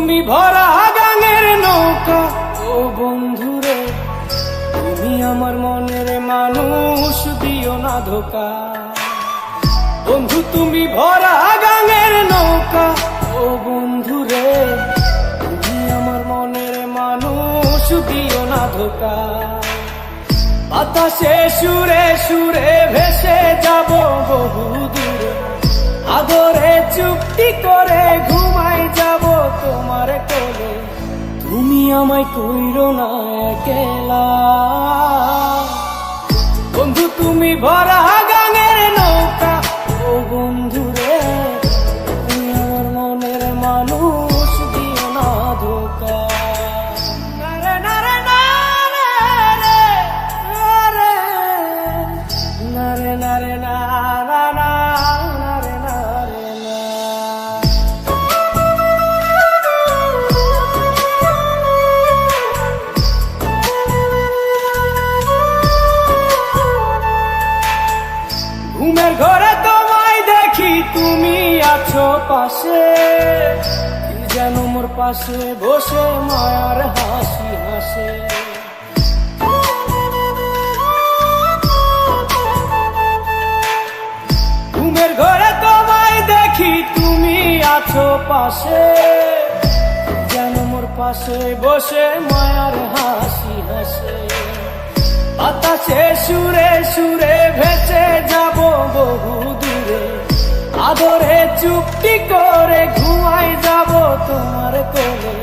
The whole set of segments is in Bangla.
তুমি ভরা গাঙের নৌকা, ও বন্ধুরে তুমি আমার মনের মানুষ, দিও না ধোকা। বন্ধু তুমি ভরা গাঙের নৌকা, ও বন্ধুরে তুমি আমার মনের মানুষ, দিও না ধোকা। বাতাসে সুরে সুরে ভেসে যাব বহু দূরে, আদরে চুক্তি করে ঘুমাই যাব তোমার কোলে। তুমি আমায় কইরো না একলা, বন্ধু তুমি ভরা গাঙের নৌকা, ও বন্ধুরে তুমি আমার মনের মানুষ, দিও না ধোকা। নারে নারে নারে নারে নারে নারে না না না নারে নারে না। ঘুমের ঘরে তোমায় দেখি তুমি আছো পাশে, কি যেন মোর পাশে বসে মায়ার হাসি হাসে। ঘুমের ঘরে তোমায় দেখি তুমি আছো পাশে, যেন মোর পাশে বসে মায়ার হাসি হাসে। বাতাসে সুরে সুরে ভেসে যাব বহু দূরে, আদরে চুক্তি করে ঘুমাই যাব তোমার কোলে।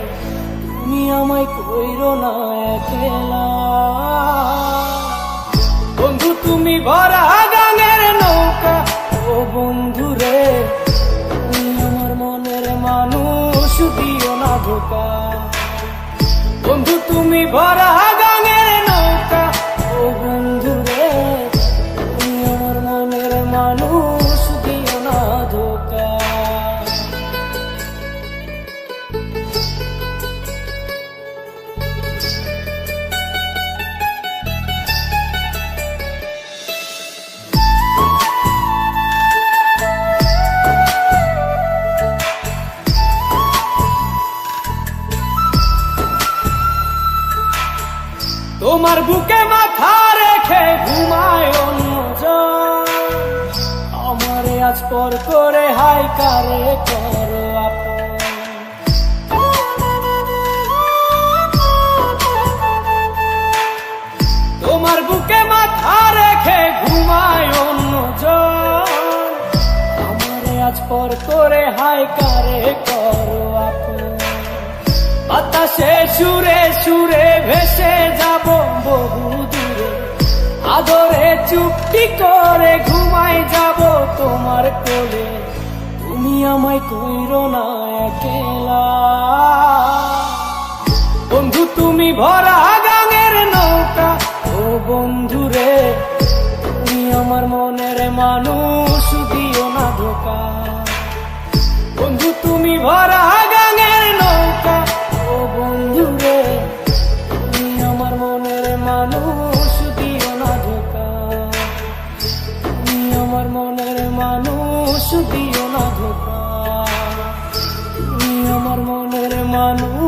তুমি আমায় কইরো না একলা, বন্ধু তুমি ভরা গাঙের নৌকা, ও বন্ধুরে তুমি আমার মনের মানুষ, দিও না ধোকা। বন্ধু তুমি ভরা গাঙের নৌকা, ও বন্ধুরে তুমি আমার মনের মানুষ, দিও না ধোকা। তোমার বুকে মাথা রেখে ঘুমায় অন্যজন, আমারে আজ পর করে হাই কারে করো আপন। তোমার বুকে মাথা রেখে ঘুমায় অন্যজন, আমারে আজ পর করে হাই কারে করো আপন। বাতাসে সুরে সুরে ভেসে যাব বহু দূরে, আদরে চুক্তি করে ঘুমাই যাব তোমার কোলে। তুমি আমায় কইরো না একলা, বন্ধু তুমি ভরা গাঙের নৌকা, ও বন্ধুরে তুমি আমার মনের মানুষ, দিও না ধোকা। বন্ধু তুমি ভরা গাঙের নৌকা, ও বন্ধুরে তুমি আমার মনের মানুষ, দিও না ধোকা। তুমি আমার মনের মানুষ, দিও না ধোকা। তুমি আমার মনের মানুষ।